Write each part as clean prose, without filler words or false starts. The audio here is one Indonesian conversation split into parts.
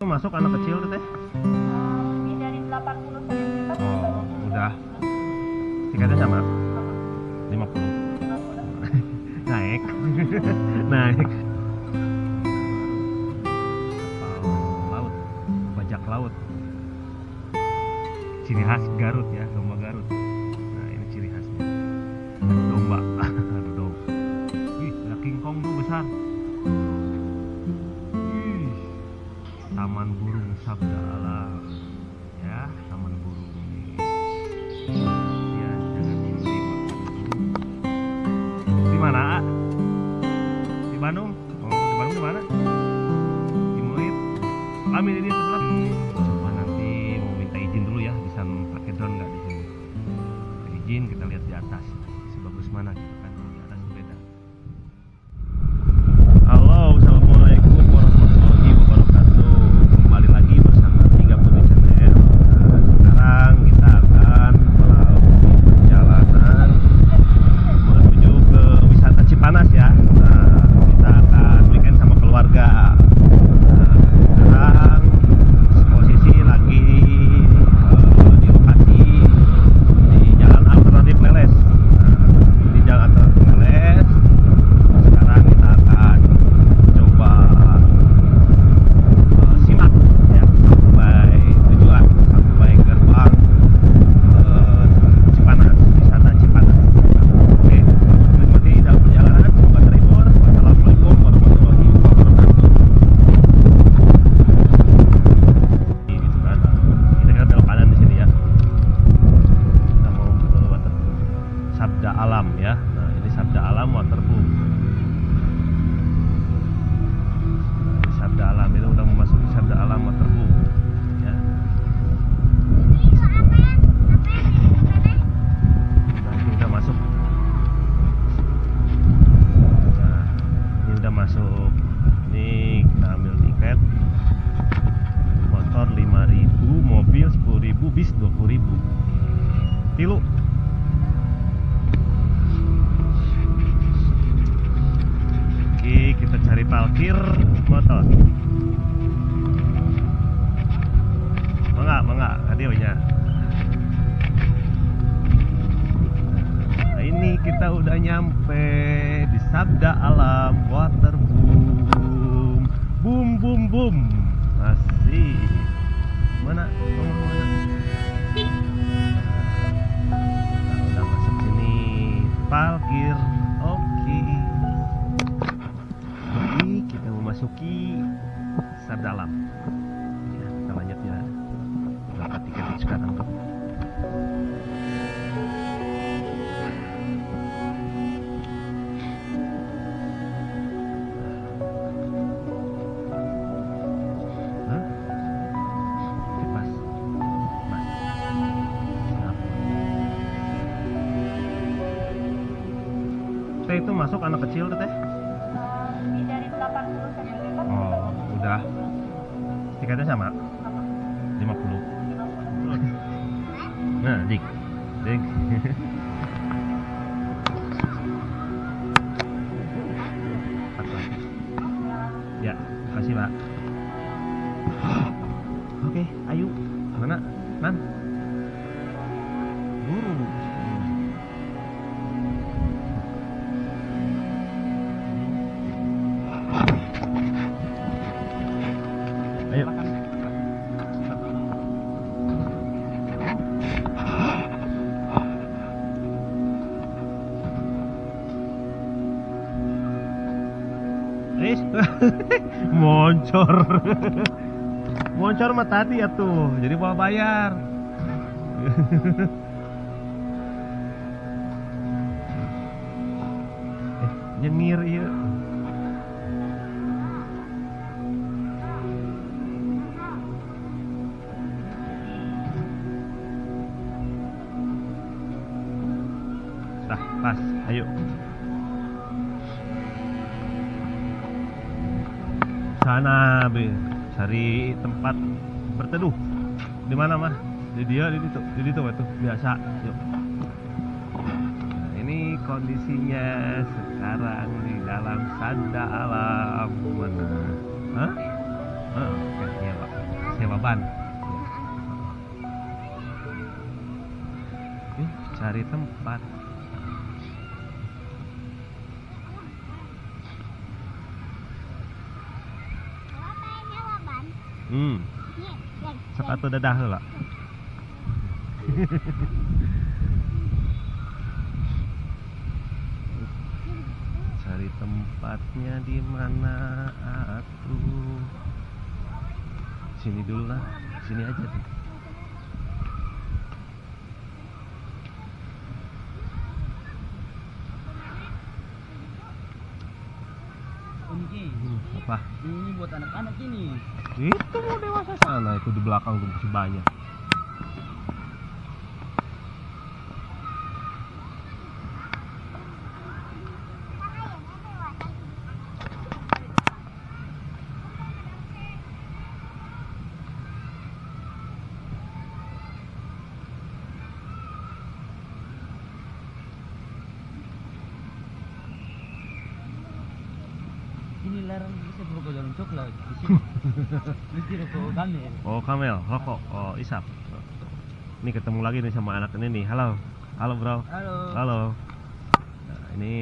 Itu masuk anak kecil tuh teh? Dari 80 cm. Oh, udah. Tiketnya sama? 50. Naik. Naik. Kapal laut, bajak laut. Ciri khas Garut ya, domba Garut. Nah, ini ciri khasnya. Ada domba, ada domba. Ih, ada King Kong tuh besar. Ih, Taman Burung Sabda Alam. Ya, Taman Burung ini. Ya, jangan diterima. Di mana? A? Di Bandung? Oh, di Bandung di mana? Di Murid. Kami ini tetap. Coba nanti mau minta izin dulu ya, bisa pakai drone nggak di sini? Minta izin, kita lihat di atas. Sebagus mana gitu kan? Di atas beda. Halo, assalamualaikum warahmatullahi wabarakatuh. Kembali lagi bersama Tiga Putih Channel. Nah, sekarang kita akan melalui perjalanan menuju ke wisata Cipanas ya. Nah, kita akan weekend sama keluarga. Nah, sekarang posisi lagi di lokasi di Jalan Alternatif Leles. Nah, di Jalan Alternatif Leles. Sekarang kita akan coba simak ya sampai tujuan, sampai gerbang Cipanas, wisata Cipanas. Oke, menikmati dalam perjalanan, semoga terhibur. Wassalamualaikum warahmatullahi wabarakatuh. Gitu kan, kita kan belok kanan di sini ya. Kita mau ke Waterboom, Sabda Alam ya. Nah, ini Sabda Alam Waterboom. Nah, Sabda Alam itu udah memasuki Sabda Alam Waterboom ya. Nah, ini udah masuk. Nah, ini udah masuk. Ini kita ambil tiket. Motor 5.000, mobil 10.000, bis 20.000. Tilu. Oke, kita cari parkir motor. Mangga, hadiahnya. Nah, ini kita udah nyampe di Sabda Alam Waterboom. Boom, boom, boom. Masih. Mana? Mana? Nah, udah masuk sini. Parkir. Oke. Oke, kita memasuki Sabda Alam. Ya, kita lanjut ya. Berapa tiket sekarang tuh? Hah? Oke, pas. Mas. Siap. Teh itu masuk anak kecil tuh teh? Dari 80 cm. Oh, udah. Tiketnya sama? 50. Nah, dik. Dik. Ya, kasih Pak. Oke, ayo. Mana? Man? Buru. Ayo. Moncor. Moncor mah tadi ya tuh. Jadi bawa bayar. Nyengir iya. Dah, pas. Ayo. Sana be, cari tempat berteduh. Di mana mah? Di situ itu biasa. Yuk. Nah, ini kondisinya sekarang di dalam Sabda Alam. Mana? Hah? Oke, iya Pak. Sewa ban. Yuk, cari tempat. Sok atuh dadah heula. Cari tempatnya di mana atuh? Sini dulu lah, sini aja tuh. Apa? Ini buat anak-anak ini. Itu mau dewasa sana, itu di belakang tuh masih banyak. Ini larang bisa rokok jalan coklat di sini. Mesti rokok kamel. Oh kamel, rokok, oh isap. Ini ketemu lagi nih sama anak ini nih. Halo, halo bro. Halo. Halo. Nah, ini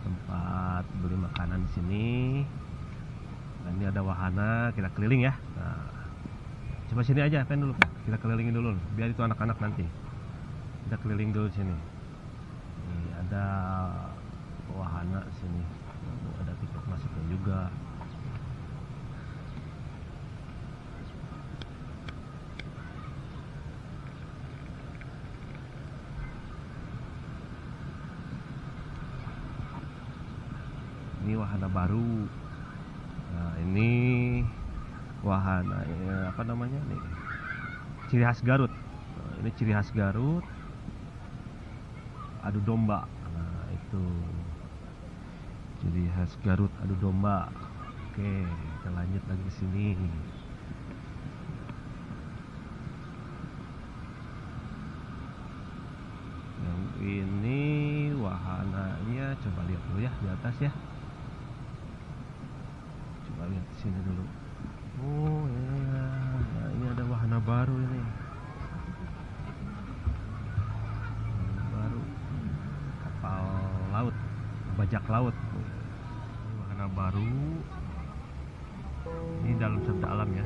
tempat beli makanan di sini. Nah, ini ada wahana, kita keliling ya. Nah, coba sini aja, pen dulu. Kita kelilingin dulu, biar itu anak-anak nanti. Kita keliling dulu sini. Ini ada wahana sini. Ada tiket masuknya juga. Ini wahana baru. Nah, ini wahana apa namanya nih? Ciri khas Garut. Nah, ini ciri khas Garut. Adu domba. Nah, itu ciri khas Garut adu domba. Oke, kita lanjut lagi ke sini. Yang ini wahananya, coba lihat dulu ya di atas ya. Coba lihat di sini dulu. Oh ya, nah, ini ada wahana baru ini. Wahana baru, kapal laut, bajak laut. Ini wahana baru. Ini dalam sabda alam ya.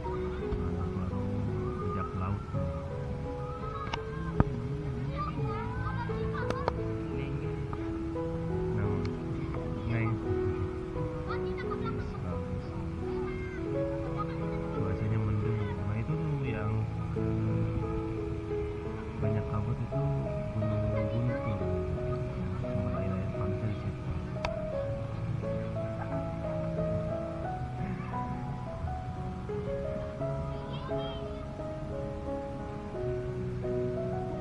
Wahana baru, bajak laut. Cuacanya mendung. Nah itu tuh yang banyak kabut itu Gunung Guntur, sumber air pantai di situ.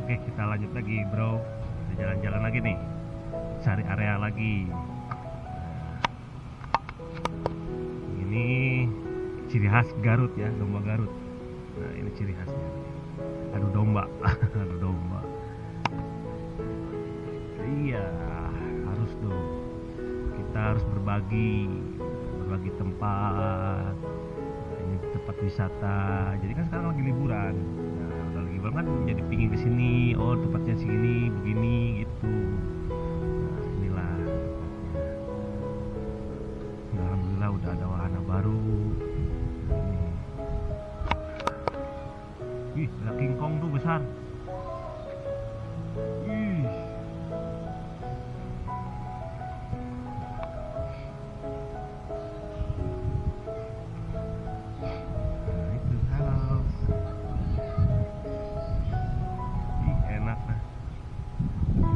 Oke, kita lanjut lagi bro. Kita jalan-jalan lagi nih, cari area lagi. Ini ciri khas Garut ya, domba Garut. Nah ini ciri khasnya. Adu domba, adu domba. Iya, harus dong. Kita harus berbagi tempat. Nah, ini tempat wisata. Jadi kan sekarang lagi liburan. Nah, udah lagi liburan kan jadi pingin kesini. Oh tempatnya segini, begini gitu. Nah inilah tempatnya. Nah, alhamdulillah udah ada wahana baru. Ih, ada King Kong tuh besar. Ih. Nah, itu halo. Ih, enak nah. Nah,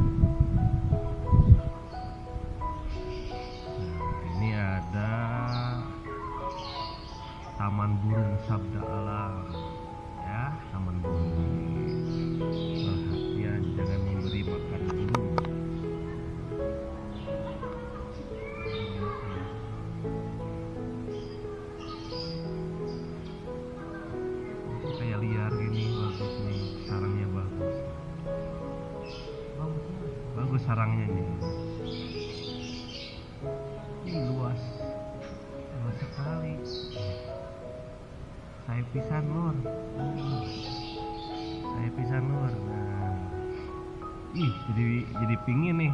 ini ada Taman Burung Sabda Alam. Ya, taman burung. Perhatian, jangan memberi makan burung. Itu kayak liar gini, bagus nih, sarangnya bagus. Bagus sarangnya nih. Ini luas saya pisan lur. Saya pisan lur. Nah. Ih, jadi pingin nih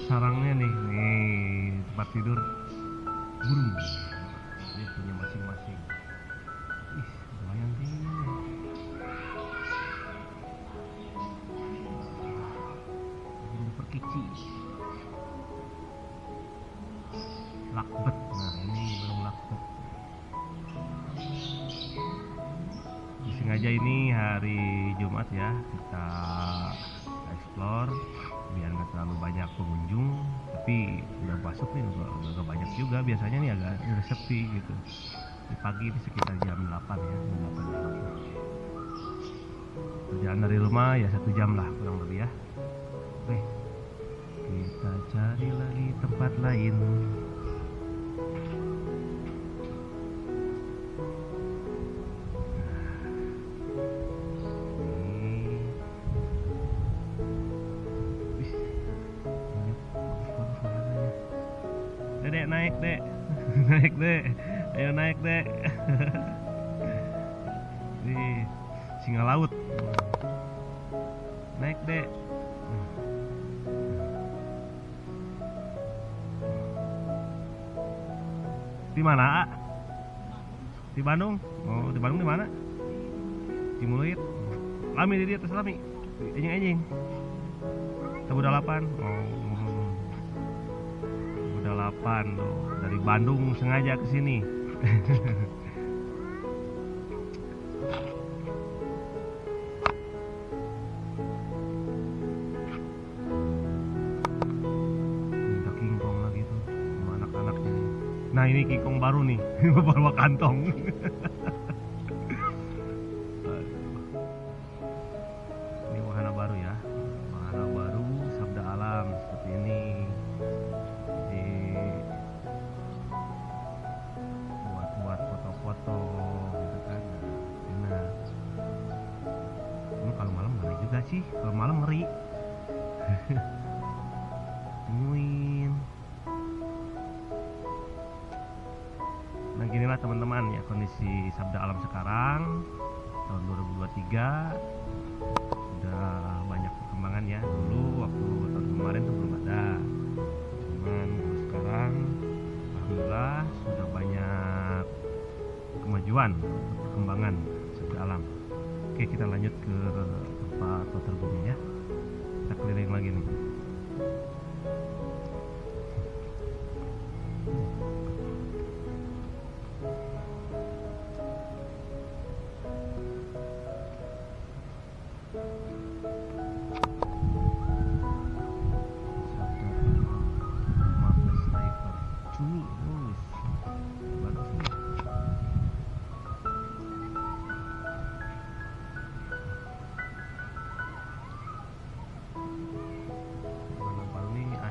sarangnya nih. Nih, tempat tidur burung. Dia punya masing-masing. Ih, lumayan tinggi nih. Burung perkici. Lakbet. Nah, ini burung lakbet. Sengaja ini hari Jumat ya, kita explore biar nggak terlalu banyak pengunjung, tapi udah masuk nih udah banyak juga. Biasanya nih agak sepi gitu. Di pagi ini sekitar jam 8 ya, jam 8 pagi. Perjalanan dari rumah ya 1 jam lah kurang lebih ya. Oke, kita cari lagi tempat lain. Dek, naik dek. Naik dek, ayo naik dek. Nih, singa laut. Naik dek. Di mana, A? Di Bandung. Oh, di Bandung di mana? Di Muluit. Lami di atas Lami. Enjing. Udah 8. Oh. 8 tuh dari Bandung sengaja ke sini. Minta kingkong lagi tuh sama anak-anaknya. Nah, ini kingkong baru nih, bawa kantong. Ini wahana baru ya, wahana baru Sabda Alam seperti ini. Buat foto-foto gitu kan. Nah, ini kalau malam ngeri juga sih, kalau malam ngeri. Tungguin. Nah, ginilah teman-teman ya kondisi Sabda Alam sekarang tahun 2023. Udah banyak perkembangan ya. Dulu waktu tahun kemarin tuh belum ada. Cuman sekarang alhamdulillah sudah banyak kemajuan, perkembangan Sabda Alam. Oke, kita lanjut ke tempat waterbooming ya. Kita keliling lagi nih.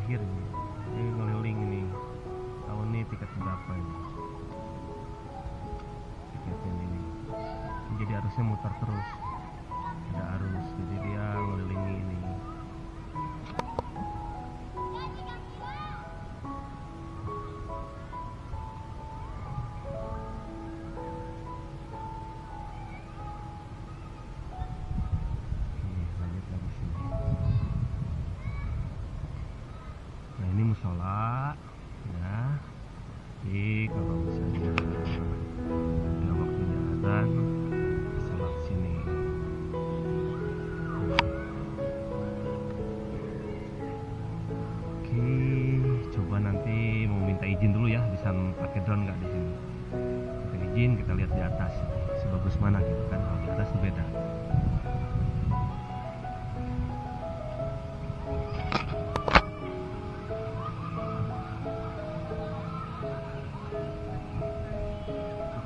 Ini ngeliling ini. Tahun ini tiket berapa ini? Tiketnya ini. Jadi arusnya muter terus. Ada arus, jadi dia ngelilingi ini. Ini musola ya. Jadi kalau misalnya ada waktunya azan, salat sini. Oke, coba nanti mau minta izin dulu ya, bisa pakai drone nggak di sini. Kita izin, kita lihat di atas sebagus mana gitu kan. Kalau di atas beda.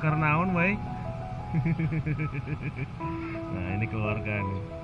Karnaon baik. Nah, ini keluarga nih.